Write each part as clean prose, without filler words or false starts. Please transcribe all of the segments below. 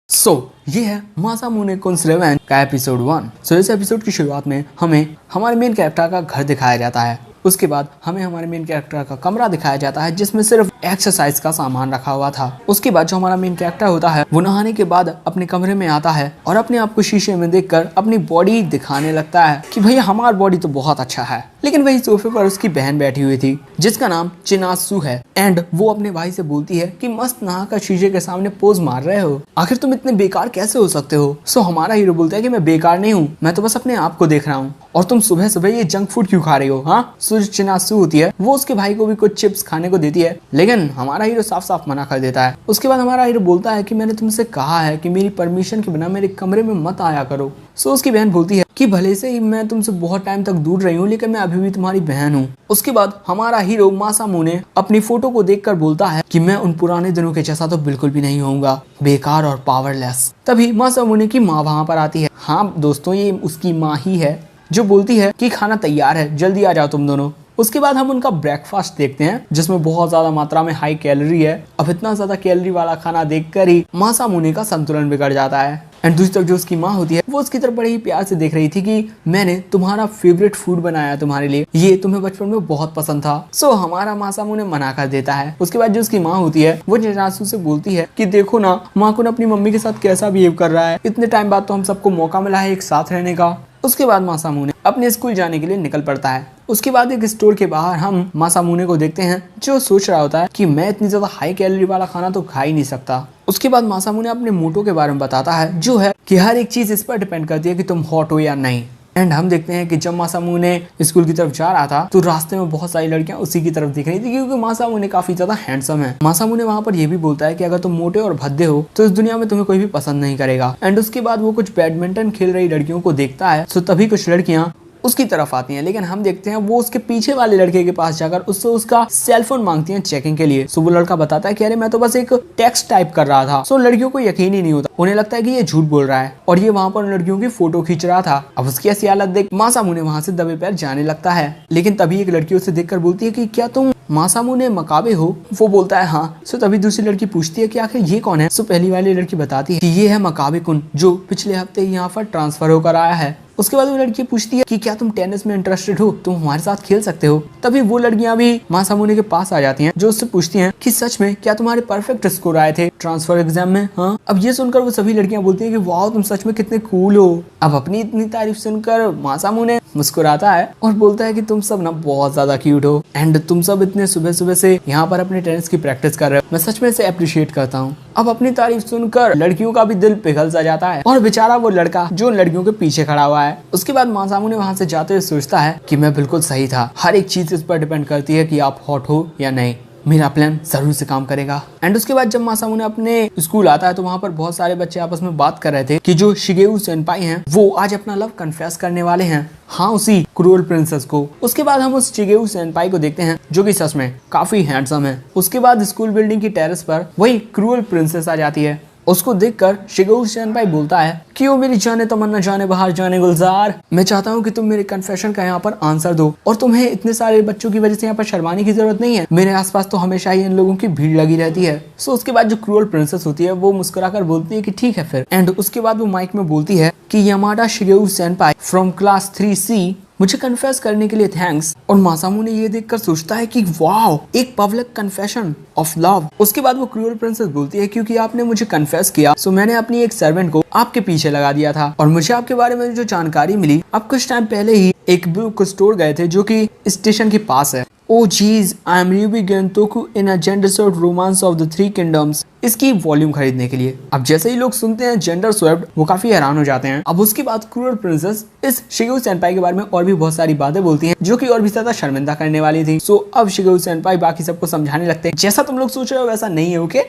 ये है मासामुने कुंस रेवेन का एपिसोड 1। इस एपिसोड की शुरुआत में हमें हमारे मेन कैरेक्टर का घर दिखाया जाता है। उसके बाद हमें हमारे मेन कैरेक्टर का कमरा दिखाया जाता है जिसमें सिर्फ एक्सरसाइज का सामान रखा हुआ था। उसके बाद जो हमारा मेन कैरेक्टर होता है वो नहाने के बाद अपने कमरे में आता है और अपने आप को शीशे में देखकर अपनी बॉडी दिखाने लगता है कि भैया हमारा बॉडी तो बहुत अच्छा है। लेकिन वही सोफे पर उसकी बहन बैठी हुई थी जिसका नाम चिनासु है एंड वो अपने भाई से बोलती है कि मस्त नहाकर शीशे के सामने पोज मार रहे हो, आखिर तुम इतने बेकार कैसे हो सकते हो। हमारा हीरो बोलता है कि मैं बेकार नहीं हूँ, मैं तो बस अपने आप को देख रहा हूँ और तुम सुबह सुबह ये जंक फूड क्यों खा रही हो। हाँ, चिनासु होती है वो उसके भाई को भी कुछ चिप्स खाने को देती है लेकिन हमारा हीरो साफ साफ मना कर देता है। उसके बाद हमारा हीरो बोलता है कि मैंने तुमसे कहा है कि मेरी परमिशन के बिना मेरे कमरे में मत आया करो। उसकी बहन बोलती है कि भले से ही मैं तुमसे बहुत टाइम तक दूर रही हूँ लेकिन मैं अभी भी तुम्हारी बहन हूँ। उसके बाद हमारा हीरो मासामुने अपनी फोटो को देखकर बोलता है कि मैं उन पुराने दिनों के जैसा तो बिल्कुल भी नहीं होऊंगा, बेकार और पावरलेस। तभी मासामुने की माँ वहाँ पर आती है। हाँ दोस्तों, ये उसकी माँ ही है जो बोलती है कि खाना तैयार है, जल्दी आ जाओ तुम दोनों। उसके बाद हम उनका ब्रेकफास्ट देखते हैं जिसमें बहुत ज्यादा मात्रा में हाई कैलोरी है। अब इतना ज्यादा कैलोरी वाला खाना देखकर ही मासामुने का संतुलन बिगड़ जाता है। एंड दूसरी तरफ जो उसकी माँ होती है वो उसकी तरफ बड़े ही प्यार से देख रही थी कि मैंने तुम्हारा फेवरेट फूड बनाया तुम्हारे लिए, ये तुम्हें बचपन में बहुत पसंद था। हमारा मासामुने मना कर देता है। उसके बाद जो उसकी माँ होती है वो चिनासु से बोलती है कि देखो ना, माकुन अपनी मम्मी के साथ कैसा बिहेव कर रहा है, इतने टाइम बाद तो हम सबको मौका मिला है एक साथ रहने का। उसके बाद मासामुने अपने स्कूल जाने के लिए निकल पड़ता है। उसके बाद एक स्टोर के बाहर हम मासामुने को देखते हैं जो सोच रहा होता है कि मैं इतनी ज्यादा हाई कैलोरी वाला खाना तो खा ही नहीं सकता। उसके बाद मासामुने अपने मोटो के बारे में बताता है जो है कि हर एक चीज इस पर डिपेंड करती है कि तुम हॉट हो या नहीं। एंड हम देखते हैं कि जब मासामुने स्कूल की तरफ जा रहा था तो रास्ते में बहुत सारी लड़कियां उसी की तरफ दिख रही थी क्योंकि मासामुने काफी ज्यादा हैंडसम है। मासामुने वहां पर यह भी बोलता है कि अगर तुम मोटे और भद्दे हो तो इस दुनिया में तुम्हें कोई भी पसंद नहीं करेगा। एंड उसके बाद वो कुछ बैडमिंटन खेल रही लड़कियों को देखता है तो तभी कुछ लड़कियां उसकी तरफ आती हैं लेकिन हम देखते हैं वो उसके पीछे वाले लड़के के पास जाकर उससे उसका सेलफोन मांगती हैं चेकिंग के लिए। वो लड़का बताता है कि अरे मैं तो बस एक टेक्स्ट टाइप कर रहा था। लड़कियों को यकीन ही नहीं होता, उन्हें लगता है कि ये झूठ बोल रहा है और ये वहाँ पर लड़कियों की फोटो खींच रहा था। अब उसकी ऐसी हालत देख मासामुने वहाँ से दबे पैर जाने लगता है लेकिन तभी एक लड़की उसे देखकर बोलती है कि क्या तुम मासामुने मकाबे हो। वो बोलता है हाँ। तभी दूसरी लड़की पूछती है कि आखिर ये कौन है। पहली वाली लड़की बताती है कि ये है मकाबे कुन जो पिछले हफ्ते यहाँ पर ट्रांसफर होकर आया है। उसके बाद वो लड़की पूछती है कि क्या तुम टेनिस में इंटरेस्टेड हो, तुम हमारे साथ खेल सकते हो। तभी वो लड़कियां भी मासामुने के पास आ जाती हैं जो उससे पूछती हैं कि सच में क्या तुम्हारे परफेक्ट स्कोर आए थे ट्रांसफर एग्जाम में। हाँ। अब ये सुनकर वो सभी लड़कियां बोलती हैं कि वाह तुम सच में कितने कूल हो। अब अपनी इतनी तारीफ सुनकर मासामुने मुस्कुराता है और बोलता है कि तुम सब ना बहुत ज्यादा क्यूट हो एंड तुम सब इतने सुबह सुबह से यहाँ पर अपने टेनिस की प्रैक्टिस कर रहे हो, मैं सच में इसे अप्रिशिएट करता हूँ। अब अपनी तारीफ सुनकर लड़कियों का भी दिल पिघल सा जाता है और बेचारा वो लड़का जो लड़कियों के पीछे खड़ा हुआ है। उसके बाद मासामुने वहां से जाते हुए सोचता है कि मैं बिल्कुल सही था, हर एक चीज इस पर डिपेंड करती है कि आप हॉट हो या नहीं, मेरा प्लान जरूर से काम करेगा। एंड उसके बाद जब मासामुने अपने स्कूल आता है तो वहाँ पर बहुत सारे बच्चे आपस में बात कर रहे थे कि जो शिगेउ सेनपाई हैं वो आज अपना लव कन्फेस करने वाले हैं। हाँ, उसी क्रूअल प्रिंसेस को। उसके बाद हम उस शिगेउ सेनपाई को देखते हैं जो कि सच में काफी हैंडसम है। उसके बाद स्कूल बिल्डिंग की टेरेस पर वही क्रूअल प्रिंसेस आ जाती है। उसको देखकर शिगेउ सेनपाई बोलता है कि ओ मेरी जाने तमन्ना जाने बाहर जाने गुलजार, मैं चाहता हूँ कि तुम मेरे कन्फेशन का यहाँ पर आंसर दो और तुम्हें इतने सारे बच्चों की वजह से यहाँ पर शर्माने की जरूरत नहीं है, मेरे आसपास तो हमेशा ही इन लोगों की भीड़ लगी रहती है। उसके बाद जो क्रूअल प्रिंसेस होती है वो मुस्कुराकर बोलती है कि ठीक है फिर। एंड उसके बाद वो माइक में बोलती है कि Yamada Shigeo senpai from class 3C, मुझे कन्फेस करने के लिए थैंक्स। और मासामुने ये देखकर सोचता है कि वाओ, एक पब्लिक कन्फेशन ऑफ लव। उसके बाद वो क्रूअल प्रिंसेस बोलती है क्योंकि आपने मुझे कन्फेस किया मैंने अपनी एक सर्वेंट को आपके पीछे लगा दिया था और मुझे आपके बारे में जो जानकारी मिली, आप कुछ टाइम पहले ही एक बुक स्टोर गए थे जो कि स्टेशन के पास है। Oh geez, I am Ryuubi Gentoku in a gender swapped romance of the 3 kingdoms, इसकी वॉल्यूम खरीदने के लिए। अब जैसे ही लोग सुनते हैं जेंडर स्वैप्ड वो काफी हैरान हो जाते हैं। अब उसके बाद क्रूअल प्रिंसेस इस शिगेउ सेनपाई के बारे में और भी बहुत सारी बातें बोलती हैं जो कि और भी ज्यादा शर्मिंदा करने वाली थी। अब शिगेउ सेनपाई बाकी सबको समझाने लगते हैं जैसा तुम लोग सोच रहे हो वैसा नहीं है, ओके।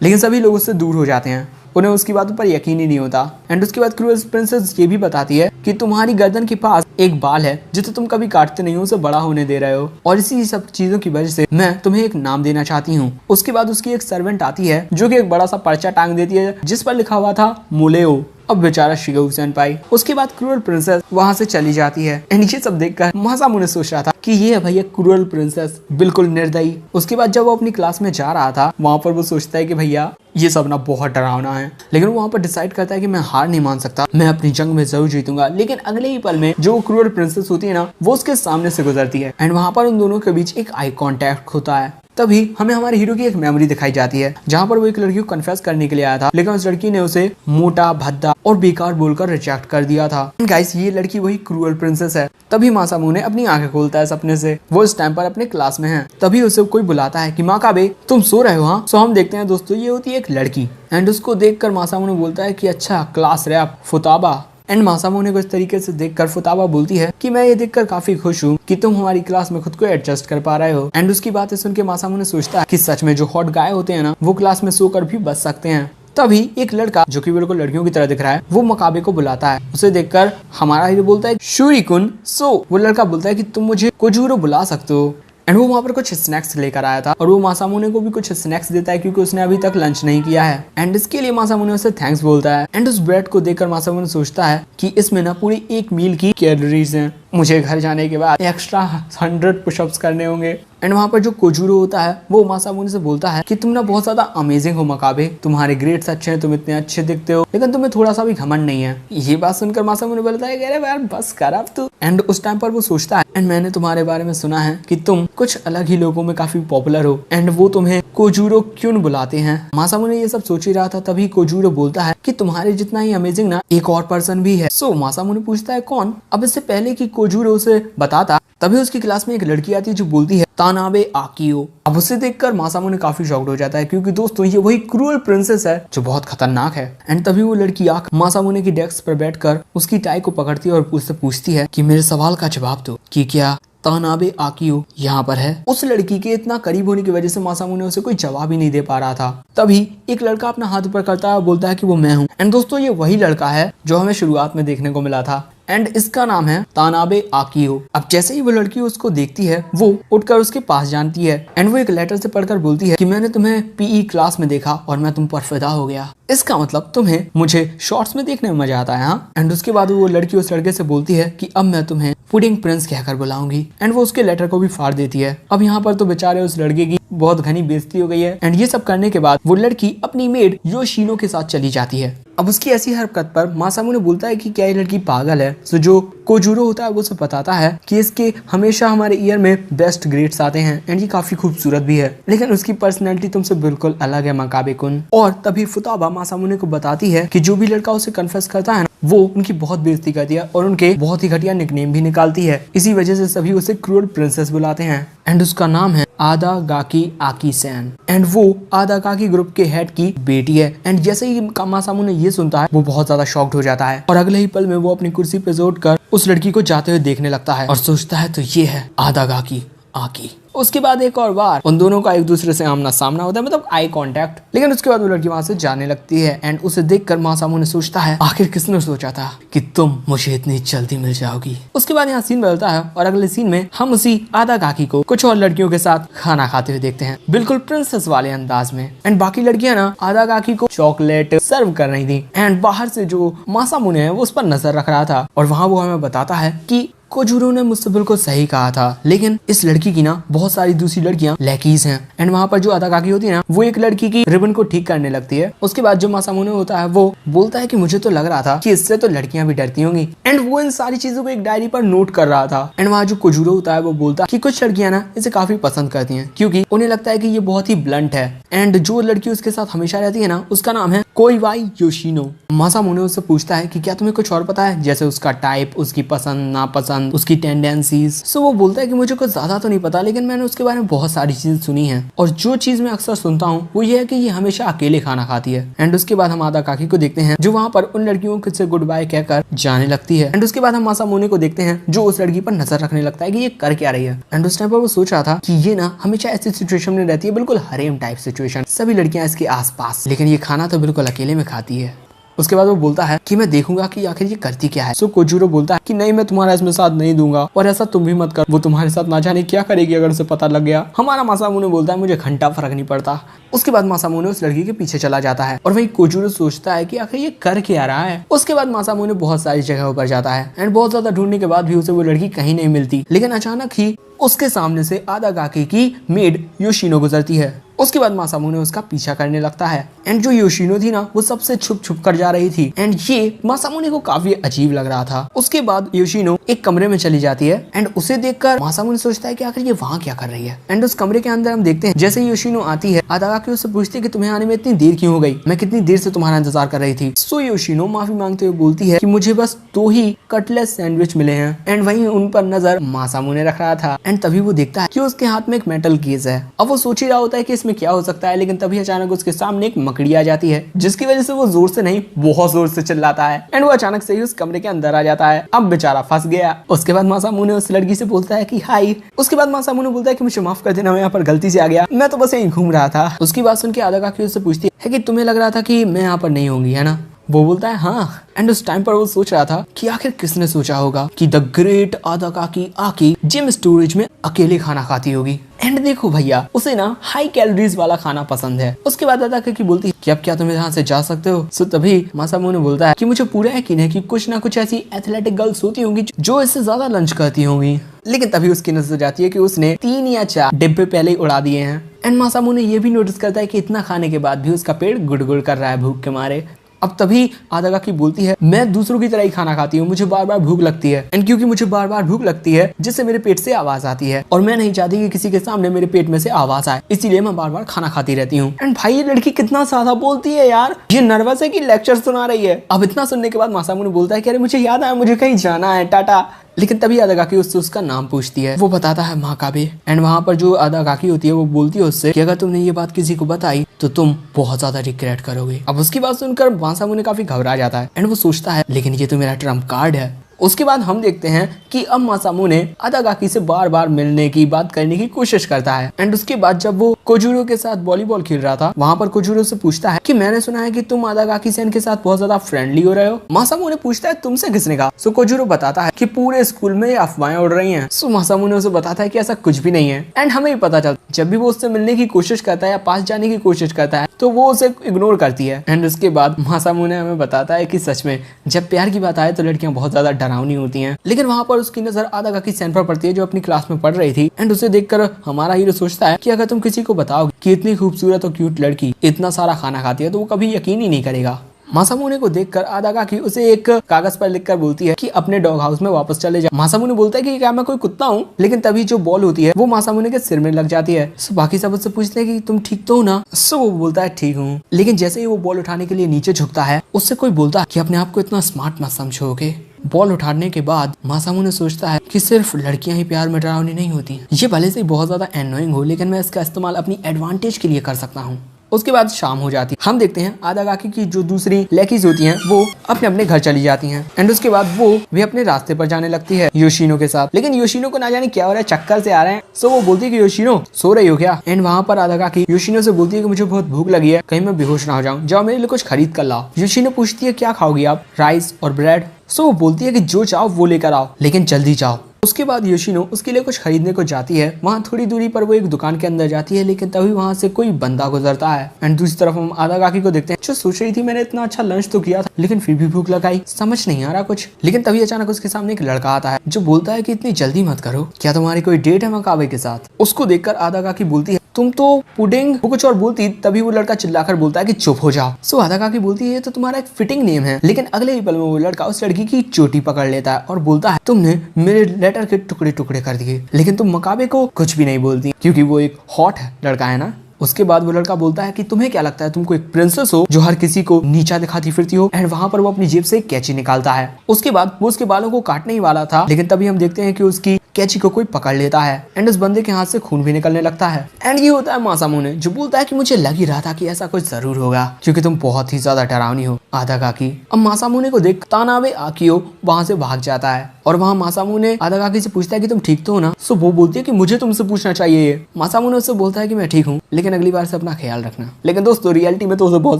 लेकिन सभी लोग उससे दूर हो जाते हैं, उन्हें उसकी बातों पर यकीन ही नहीं होता। एंड उसके बाद क्रूअल प्रिंसेस ये भी बताती है कि तुम्हारी गर्दन के पास एक बाल है जिसे तुम कभी काटते नहीं हो, उसे बड़ा होने दे रहे हो और इसी सब चीजों की वजह से मैं तुम्हें एक नाम देना चाहती हूँ। उसके बाद उसकी एक सर्वेंट आती है जो कि एक बड़ा सा पर्चा टांग देती है जिस पर लिखा हुआ था मोलेओ। अब बेचारा शिगेउ सेनपाई। उसके बाद क्रूअल प्रिंसेस वहाँ से चली जाती है एंड ये सब देखकर मासामुने सोच रहा था कि ये है भैया क्रूअल प्रिंसेस, बिल्कुल निर्दयी। उसके बाद जब वो अपनी क्लास में जा रहा था वहाँ पर वो सोचता है कि भैया ये सब ना बहुत डरावना है, लेकिन वो वहाँ पर डिसाइड करता है कि मैं हार नहीं मान सकता, मैं अपनी जंग में जरूर जीतूंगा। लेकिन अगले ही पल में जो क्रूअल प्रिंसेस होती है ना वो उसके सामने से गुजरती है एंड वहाँ पर उन दोनों के बीच एक आई कांटेक्ट होता है। तभी हमें हमारे हीरो की एक मेमोरी दिखाई जाती है जहाँ पर वो एक लड़की को कन्फेस करने के लिए आया था, लेकिन उस लड़की ने उसे मोटा, भद्दा और बेकार बोलकर रिजेक्ट कर दिया था। गाइस ये लड़की वही क्रूअल प्रिंसेस है। तभी मासामुने अपनी आंखें खोलता है सपने से। वो इस टाइम पर अपने क्लास में है। तभी उसे कोई बुलाता है कि माकाबे तुम सो रहे हो? हाँ। सो हम देखते हैं दोस्तों ये होती है एक लड़की एंड उसको देखकर मासामुने बोलता है कि अच्छा क्लास रैप फुताबा। एंड मासामुने को इस तरीके से देखकर फुताबा बोलती है कि मैं ये देखकर काफी खुश हूँ कि तुम हमारी क्लास में खुद को एडजस्ट कर पा रहे हो। एंड उसकी बातें सुन के मासामुने सोचता है कि सच में जो हॉट गाय होते हैं ना वो क्लास में सोकर भी बच सकते हैं। तभी एक लड़का जो कि बिल्कुल लड़कियों की तरह दिख रहा है वो मकाबे को बुलाता है। उसे देखकर हमारा हीरो बोलता है शूरिकुन। सो वो लड़का बोलता है कि तुम मुझे कोजूरो बुला सकते हो। एंड वो वहाँ पर कुछ स्नैक्स लेकर आया था और वो मासामुने को भी कुछ स्नैक्स देता है क्योंकि उसने अभी तक लंच नहीं किया है एंड इसके लिए मासामुने उसे थैंक्स बोलता है। एंड उस ब्रेड को देखकर मासामुने सोचता है कि इसमें ना पूरी एक मील की कैलोरीज हैं, मुझे घर जाने के बाद एक्स्ट्रा 100 पुशअप्स करने होंगे। एंड वहाँ पर जो कोजूरो होता है वो मासामुने से बोलता है कि तुम ना बहुत ज्यादा अमेजिंग हो मकाबे, तुम्हारे ग्रेड्स अच्छे हैं, तुम इतने अच्छे दिखते हो, लेकिन तुम्हें थोड़ा सा भी घमंड नहीं है। ये बात सुनकर मासामुने बोलता है अरे यार बस कर अब तू। एंड उस टाइम पर वो सोचता है एंड मैंने तुम्हारे बारे में सुना है कि तुम कुछ अलग ही लोगों में काफी पॉपुलर हो एंड वो तुम्हें कोजूरो क्यों बुलाते हैं। मासामुने ये सब सोच ही रहा था तभी कोजूरो बोलता है कि तुम्हारे जितना ही अमेजिंग ना एक और पर्सन भी है। सो मासामुने पूछता है कौन। अब इससे पहले कि कोजूरो उसे बताता तभी उसकी क्लास में एक लड़की आती है जो बोलती है तानाबे आकियो। अब उसे देखकर मासामुने काफी शॉक्ड हो जाता है क्योंकि दोस्तों ये वही क्रूअल प्रिंसेस है जो बहुत खतरनाक है। एंड तभी वो लड़की आंख मासामुने की डेस्क पर बैठकर उसकी टाई को पकड़ती है और उससे पूछती है कि मेरे सवाल का जवाब दो कि क्या तानाबे आकियो यहाँ पर है। उस लड़की के इतना करीब होने की वजह से मासामुने उसे कोई जवाब ही नहीं दे पा रहा था। तभी एक लड़का अपना हाथ ऊपर करता है और बोलता है कि वो मैं हूँ। एंड दोस्तों ये वही लड़का है जो हमें शुरुआत में देखने को मिला था एंड इसका नाम है तानाबे आकियो। अब जैसे ही वो लड़की उसको देखती है वो उठकर उसके पास जानती है एंड वो एक लेटर से पढ़कर बोलती है कि मैंने तुम्हें पीई क्लास में देखा और मैं तुम पर फिदा हो गया। इसका मतलब तुम्हें मुझे शॉर्ट्स में देखने में मजा आता है। हाँ। एंड उसके बाद वो लड़की उस लड़के से बोलती है कि अब मैं तुम्हें पुडिंग प्रिंस कहकर बुलाऊंगी एंड वो उसके लेटर को भी फाड़ देती है। अब यहाँ पर तो बेचारे उस लड़के की बहुत घनी बेइज्जती हो गई है एंड ये सब करने के बाद वो लड़की अपनी मेड योशिनो के साथ चली जाती है। अब उसकी ऐसी हरकत पर मासामुने बोलता है कि क्या ये लड़की पागल है। तो जो कोजूरो होता है वो उसे बताता है कि इसके हमेशा हमारे ईयर में बेस्ट ग्रेड्स आते हैं एंड ये काफी खूबसूरत भी है, लेकिन उसकी पर्सनैलिटी तुमसे बिल्कुल अलग है मकाबे कुन। और तभी फुताबा मासामुने को बताती है कि जो भी लड़का उसे कन्फेस करता है वो उनकी बहुत बेइज्जती करती है और उनके बहुत ही घटिया निकनेम भी निकालती है। इसी वजह से सभी उसे क्रूअल प्रिंसेस बुलाते हैं एंड उसका नाम है आदागाकी आकी-सैन एंड वो आदागाकी ग्रुप के हेड की बेटी है। एंड जैसे ही मासामुने ये सुनता है वो बहुत ज्यादा शॉक्ड हो जाता है और अगले ही पल में वो अपनी कुर्सी पे जोड़कर उस लड़की को जाते हुए देखने लगता है और सोचता है तो ये है आदागाकी आकी। उसके बाद एक और बार उन दोनों का एक दूसरे से आमना सामना होता है, मतलब आई कांटेक्ट। लेकिन उसके बाद वो लड़की वहां से जाने लगती है एंड उसे देखकर मासामुने सोचता है आखिर किसने सोचा था कि तुम मुझे इतनी जल्दी मिल जाओगी। उसके बाद यहाँ सीन बदलता है और अगले सीन में हम उसी आदागाकी को कुछ और लड़कियों के साथ खाना खाते हुए देखते हैं, बिल्कुल प्रिंसेस वाले अंदाज में। एंड बाकी लड़कियां ना आदागाकी को चॉकलेट सर्व कर रही थी एंड बाहर से जो मासामुने है वो उस पर नजर रख रहा था और वहाँ वो हमें बताता है कि कोजूरो ने मुझसे बिल्कुल सही कहा था, लेकिन इस लड़की की ना बहुत सारी दूसरी लड़कियां लैकीज हैं। एंड वहाँ पर जो आदागाकी होती है ना वो एक लड़की की रिबन को ठीक करने लगती है। उसके बाद जो मासामुने होता है वो बोलता है कि मुझे तो लग रहा था कि इससे तो लड़कियां भी डरती होंगी एंड वो इन सारी चीजों को एक डायरी पर नोट कर रहा था। एंड वहाँ जो कोजूरो होता है वो बोलता है कि कुछ लड़कियां ना इसे काफी पसंद करती है क्योंकि उन्हें लगता है कि ये बहुत ही ब्लंट है। एंड जो लड़की उसके साथ हमेशा रहती है ना उसका नाम है कोइवाई योशिनो। मासामुने उससे पूछता है कि क्या तुम्हें कुछ और पता है, जैसे उसका टाइप, उसकी पसंद नापसंद, उसकी टेंडेंसीज। सो वो बोलता है कि मुझे कुछ ज्यादा तो नहीं पता, लेकिन मैंने उसके बारे में बहुत सारी चीजें सुनी हैं और जो चीज मैं अक्सर सुनता हूँ वो ये है कि ये हमेशा अकेले खाना खाती है। एंड उसके बाद हम आदागाकी को देखते हैं जो वहाँ पर उन लड़कियों से गुड बाय कहकर जाने लगती है। एंड उसके बाद हम मासामुने को देखते हैं जो उस लड़की पर नजर रखने लगता है कि ये कर क्या रही है। एंड उस टाइम पर वो सोच रहा था कि ये ना हमेशा ऐसी सिचुएशन में रहती है, बिल्कुल हरेम टाइप सिचुएशन, सभी लड़कियां इसके आसपास, लेकिन ये खाना तो बिल्कुल अकेले में खाती है। उसके बाद वो बोलता है कि मैं देखूंगा कि आखिर ये करती क्या है। सो कोजूरो बोलता है कि नहीं, मैं तुम्हारा इसमें साथ नहीं दूंगा और ऐसा तुम भी मत कर, वो तुम्हारे साथ ना जाने क्या करेगी अगर उसे पता लग गया। हमारा मासामुने बोलता है मुझे घंटा फर्क नहीं पड़ता। उसके बाद मासामुने उस लड़की के पीछे चला जाता है और वही कोजूरो सोचता है कि आखिर ये कर क्या रहा है। उसके बाद मासामुने बहुत सारी जगहों पर जाता है एंड बहुत ज्यादा ढूंढने के बाद भी उसे वो लड़की कहीं नहीं मिलती। लेकिन अचानक ही उसके सामने से आदागाकी की मेड योशिनो गुजरती है। उसके बाद मासामुने उसका पीछा करने लगता है एंड जो योशिनो थी ना वो सबसे छुप छुप कर जा रही थी एंड ये मासामुने को काफी अजीब लग रहा था। उसके बाद योशिनो एक कमरे में चली जाती है एंड उसे देखकर मासामुने सोचता है कि आखिर ये वहाँ क्या कर रही है। एंड उस कमरे के अंदर हम देखते हैं जैसे योशिनो आती है, आदागाकी उससे पूछती है कि तुम्हें आने में इतनी देर क्यों हो गई, मैं कितनी देर से तुम्हारा इंतजार कर रही थी। सो योशिनो माफी मांगते हुए बोलती है कि मुझे बस 2 ही कटलेस सैंडविच मिले हैं एंड वहीं उन पर नजर मासामुने रख रहा था। एंड तभी वो देखता है कि उसके हाथ में एक मेटल केस है। अब वो सोच ही रहा होता है कि इसमें क्या हो सकता है, लेकिन तभी अचानक उसके सामने एक मकड़ी आ जाती है जिसकी वजह से वो जोर से नहीं बहुत जोर से चिल्लाता है एंड वो अचानक से ही उस कमरे के अंदर आ जाता है। अब बेचारा फंस गया। उसके बाद मासामुने उस लड़की से बोलता है कि हाय। उसके बाद मासामुने बोलता है कि मुझे माफ कर देना, मैं यहाँ पर गलती से आ गया, मैं तो बस यहीं घूम रहा था। उसकी बात सुन के आदागाकी उससे पूछती है कि तुम्हें लग रहा था कि मैं यहाँ पर नहीं होंगी है ना। वो बोलता है हाँ। एंड उस टाइम पर वो सोच रहा था कि आखिर किसने सोचा होगा कि द ग्रेट आदागाकी आकी जिम स्टोरेज में अकेले खाना खाती होगी। एंड देखो भैया, उसे ना हाई कैलोरीज वाला खाना पसंद है। उसके बाद आदागाकी बोलती है कि अब क्या तुम यहाँ से जा सकते हो। सो तभी मासामुने बोलता है कि मुझे पूरा यकीन है कि कुछ ना कुछ ऐसी एथलेटिक गर्ल्स होती होंगी जो इससे ज्यादा लंच करती होंगी। लेकिन तभी उसकी नजर जाती है कि उसने 3 या 4 डिब्बे पहले ही उड़ा दिए हैं। एंड मासामुने ये भी नोटिस करता है कि इतना खाने के बाद भी उसका पेट गुड़गुड़ कर रहा है भूख के मारे। अब तभी आदागाकी बोलती है मैं दूसरों की तरह ही खाना खाती हूँ, मुझे बार बार भूख लगती है एंड क्योंकि मुझे बार बार भूख लगती है जिससे मेरे पेट से आवाज आती है और मैं नहीं चाहती कि किसी के सामने मेरे पेट में से आवाज आए, इसीलिए मैं बार बार खाना खाती रहती हूँ। एंड भाई ये लड़की कितना सादा बोलती है यार, ये नर्वस है कि लेक्चर सुना रही है। अब इतना सुनने के बाद मासामुने बोलता है कि अरे मुझे याद आया, मुझे कहीं जाना है, टाटा। लेकिन तभी आदागाकी उससे उसका नाम पूछती है। वो बताता है महाकाबे। एंड वहाँ पर जो आदागाकी होती है वो बोलती है उससे कि अगर तुमने ये बात किसी को बताई तो तुम बहुत ज्यादा रिग्रेट करोगे। अब उसकी बात सुनकर मासामुने काफी घबरा जाता है एंड वो सोचता है लेकिन ये तो मेरा ट्रम्प कार्ड है। उसके बाद हम देखते हैं कि अब मासामुने आदागाकी से बार बार मिलने की बात करने की कोशिश करता है। एंड उसके बाद जब वो कोजूरो के साथ वॉलीबॉल खेल रहा था वहाँ पर कोजूरो से पूछता है कि मैंने सुना है कि तुम आदागाकी सेन के साथ बहुत ज्यादा फ्रेंडली हो रहे हो। मासामुने पूछता है तुमसे किसने कहा। सो कोजूरो बताता है कि पूरे स्कूल में अफवाहें उड़ रही हैं। सो मासामुने उसे बताता है कि ऐसा कुछ भी नहीं है। एंड हमें भी पता चलता है जब भी वो उससे मिलने की कोशिश करता है या पास जाने की कोशिश करता है तो वो उसे इग्नोर करती है। एंड उसके बाद मासामुने हमें बताता है कि सच में जब प्यार की बात आए तो लड़कियां बहुत ज्यादा डरावनी होती हैं। लेकिन वहाँ पर उसकी नजर आदागाकी सेन पर पड़ती है जो अपनी क्लास में पढ़ रही थी। एंड उसे देखकर हमारा हीरो सोचता है कि अगर तुम किसी को बताओगे कि इतनी खूबसूरत और क्यूट लड़की इतना सारा खाना खाती है तो वो कभी यकीन ही नहीं करेगा। मासामुने को देखकर आदागाकी उसे एक कागज पर लिखकर बोलती है कि अपने डॉग हाउस में वापस चले जा। मासामुने बोलता है कि क्या मैं कोई कुत्ता हूँ। लेकिन तभी जो बॉल होती है वो मासामुने के सिर में लग जाती है। सो बाकी सब उससे पूछते हैं कि तुम ठीक तो हो ना। सो वो बोलता है ठीक हूँ। लेकिन जैसे ही वो बॉल उठाने के लिए नीचे झुकता है उससे कोई बोलता है कि अपने आप को इतना स्मार्ट मत समझोगे। बॉल उठाने के बाद मासामुने सोचता है कि सिर्फ लड़कियां ही प्यार में डरावनी नहीं होती। ये भले से बहुत ज्यादा एनोइंग हो लेकिन मैं इसका इस्तेमाल अपनी एडवांटेज के लिए कर सकता हूँ। उसके बाद शाम हो जाती है। हम देखते हैं आदागाकी की जो दूसरी लड़कीज होती हैं वो अपने अपने घर चली जाती हैं। एंड उसके बाद वो भी अपने रास्ते पर जाने लगती है योशिनो के साथ। लेकिन योशिनो को ना जाने क्या हो रहा है, चक्कर से आ रहे हैं। सो वो बोलती है कि योशिनो सो रही हो क्या। एंड वहाँ पर आदागाकी योशिनो से बोलती है कि मुझे बहुत भूख लगी है, कहीं मैं बेहोश ना हो जाऊँ, जाओ मेरे लिए कुछ खरीद कर लाओ। योशिनो पूछती है क्या खाओगी आप, राइस और ब्रेड। सो वो बोलती है कि जो चाहो वो लेकर आओ लेकिन जल्दी जाओ। उसके बाद योशिनो उसके लिए कुछ खरीदने को जाती है। वहाँ थोड़ी दूरी पर वो एक दुकान के अंदर जाती है लेकिन तभी वहाँ से कोई बंदा गुजरता है। एंड दूसरी तरफ हम आदागाकी को देखते हैं जो सोच रही थी मैंने इतना अच्छा लंच तो किया था लेकिन फिर भी भूख लगाई, समझ नहीं आ रहा कुछ। लेकिन तभी अचानक उसके सामने एक लड़का आता है जो बोलता है कि इतनी जल्दी मत करो, क्या तुम्हारी कोई डेट है मकाबे के साथ। उसको देखकर आदागाकी बोलती है तुम तो पुडिंग, वो कुछ और बोलती। तभी वो लड़का चिल्लाकर बोलता है कि चुप हो जाओ। सो आदागाकी बोलती है ये तो तुम्हारा एक फिटिंग नेम है। लेकिन अगले ही पल में वो लड़का उस लड़की की चोटी पकड़ लेता है और बोलता है तुमने मेरे लेटर के टुकड़े टुकड़े कर दिए लेकिन तुम मकाबे को कुछ भी नहीं बोलती क्योंकि वो एक हॉट लड़का है ना। उसके बाद वो लड़का बोलता है कि तुम्हें क्या लगता है तुम कोई प्रिंसेस हो जो हर किसी को नीचा दिखाती फिरती हो। एंड वहाँ पर वो अपनी जेब से कैंची निकालता है। उसके बाद वो उसके बालों को काटने ही वाला था लेकिन तभी हम देखते हैं कि उसकी कैची को कोई पकड़ लेता है एंड उस बंदे के हाथ से खून भी निकलने लगता है। एंड ये होता है मासामुने, जो बोलता है कि मुझे लग ही रहा था कि ऐसा कुछ जरूर होगा क्योंकि तुम बहुत ही ज्यादा डरावनी हो आदागाकी। अब मासामुने को देख तानाबे आकियो वहां से भाग जाता है और वहां मासामुने आदागाकी से पूछता है कि तुम ठीक तो हो ना। सो वो बोलती है कि मुझे तुमसे पूछना चाहिए। मासामुने उससे बोलता है कि मैं ठीक हूँ, लेकिन अगली बार से अपना ख्याल रखना। लेकिन दोस्तों रियलिटी में तो उसे बहुत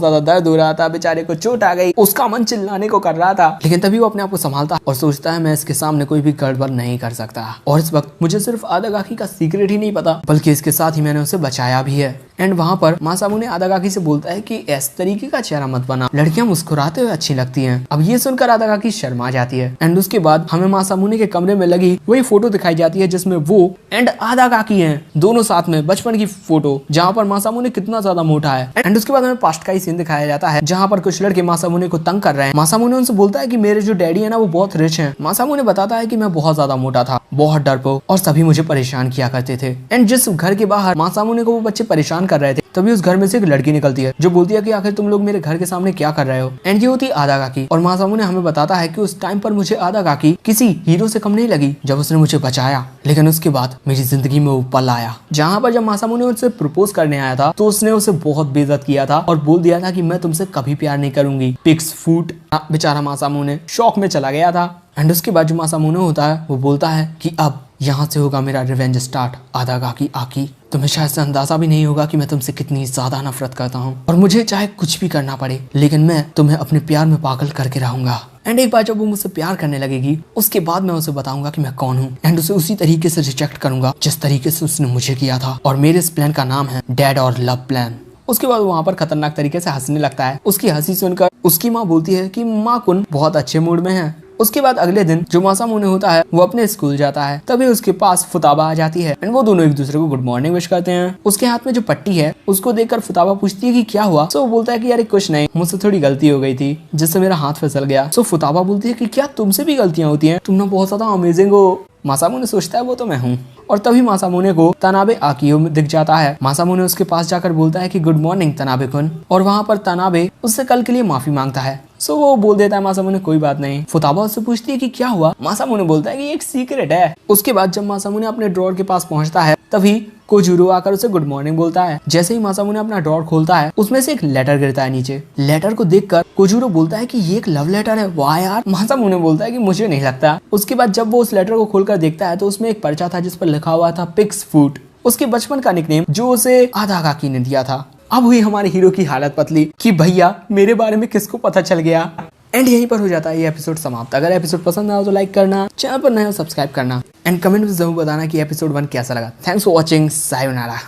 ज्यादा दर्द हो रहा था, बेचारे को चोट आ गई, उसका मन चिल्लाने को कर रहा था, लेकिन तभी वो अपने आप को संभालता और सोचता है मैं इसके सामने कोई भी गड़बड़ नहीं कर सकता। और इस वक्त मुझे सिर्फ आदागाकी का सीक्रेट ही नहीं पता बल्कि इसके साथ ही मैंने उसे बचाया भी है। एंड वहां पर मासामुने आदागाकी से बोलता है कि इस तरीके का चेहरा मत बना, लड़कियां मुस्कुराते हुए अच्छी लगती हैं। अब ये सुनकर आदागाकी शर्मा जाती है। एंड उसके बाद हमें मासामुने के कमरे में लगी वही फोटो दिखाई जाती है जिसमें वो एंड आदागाकी हैं दोनों साथ में, बचपन की फोटो जहां पर मासामुने कितना ज्यादा मोटा है। एंड उसके बाद हमें पास्ट का ही सीन दिखाया जाता है जहां पर कुछ लड़के मासामुने को तंग कर रहे हैं। मासामुने उनसे बोलता है कि मेरे जो डैडी है ना वो बहुत रिच हैं। मासामुने बताता है कि मैं बहुत ज्यादा मोटा था, बहुत डरपोक और सभी मुझे परेशान किया करते थे। एंड जिस घर के बाहर मासामुने को वो बच्चे परेशान कर रहे थे तभी उस घर में से एक लड़की निकलती है जो बोलती है कि आखिर तुम लोग मेरे घर के सामने क्या कर रहे हो। एंड ये होती है आदागाकी और मासामुने हमें बताता है कि उस टाइम पर मुझे आदागाकी किसी हीरो से कम नहीं लगी जब उसने मुझे बचाया, लेकिन उसके बाद मेरी जिंदगी में वो पल आया जहाँ पर जब मासामुने उससे प्रपोज करने आया था तो उसने उसे बहुत बेइज्जत किया था और बोल दिया था कि मैं तुमसे कभी प्यार नहीं करूंगी, पिक्स फूट। बेचारा मासामुने शौक में चला गया था। एंड उसके बाद जो मासामुने होता है वो बोलता है कि अब यहाँ से होगा मेरा रिवेंज स्टार्ट आदागाकी आकी। तुम्हें शायद से अंदाजा भी नहीं होगा कि मैं तुमसे कितनी ज्यादा नफरत करता हूँ और मुझे चाहे कुछ भी करना पड़े लेकिन मैं तुम्हें अपने प्यार में पागल करके रहूंगा। एंड एक बार जब वो मुझसे प्यार करने लगेगी उसके बाद मैं उसे बताऊंगा कि मैं कौन हूँ एंड उसे उसी तरीके से रिजेक्ट करूंगा जिस तरीके से उसने मुझे किया था। और मेरे इस प्लान का नाम है डेड और लव प्लान। उसके बाद वहाँ पर खतरनाक तरीके से हंसने लगता है। उसकी हंसी सुनकर उसकी माँ बोलती है कि माँ कुन बहुत अच्छे मूड में है। उसके बाद अगले दिन जो मासामुने होता है वो अपने स्कूल जाता है, तभी उसके पास फुताबा आ जाती है एंड वो दोनों एक दूसरे को गुड मॉर्निंग विश करते हैं। उसके हाथ में जो पट्टी है उसको देखकर फुताबा पूछती है कि क्या हुआ। सो वो बोलता है कि यार कुछ नहीं, मुझसे थोड़ी गलती हो गई थी जिससे मेरा हाथ फिसल गया। सो फुताबा बोलती है कि क्या तुमसे भी गलतियां होती हैं, तुम ना बहुत ज्यादा अमेजिंग हो। मासामुने सोचता है वो तो मैं हूँ और तभी मासामुने को तनाबे आकियो दिख जाता है। मासामुने उसके पास जाकर बोलता है कि गुड मॉर्निंग तनाबे कुन और वहाँ पर तनाबे उससे कल के लिए माफी मांगता है। सो वो बोल देता है मासामुने कोई बात नहीं। फुताबा उससे पूछती है कि क्या हुआ। मासामुने बोलता है कि एक सीक्रेट है। उसके बाद जब मासामुने अपने ड्रॉर के पास पहुंचता है तभी कोजुरो आकर उसे गुड मॉर्निंग बोलता है। जैसे ही मासामुने अपना ड्रॉर खोलता है उसमें से एक लेटर गिरता है नीचे। लेटर को देखकर कोजुरो बोलता है कि ये एक लव लेटर है। वाह यार। मासामुने बोलता है कि मुझे नहीं लगता। उसके बाद जब वो उस लेटर को खोलकर देखता है तो उसमें एक पर्चा था जिस पर लिखा हुआ था पिक्स फूट, उसके बचपन का निकनेम जो उसे आदागाकी ने दिया था। अब हुई हमारे हीरो की हालत पतली कि भैया मेरे बारे में किसको पता चल गया। एंड यहीं पर हो जाता है ये एपिसोड समाप्त। अगर एपिसोड पसंद आया तो लाइक करना, चैनल पर नए हो सब्सक्राइब करना एंड कमेंट में जरूर बताना कि एपिसोड 1 कैसा लगा। Thanks for watching, sayonara.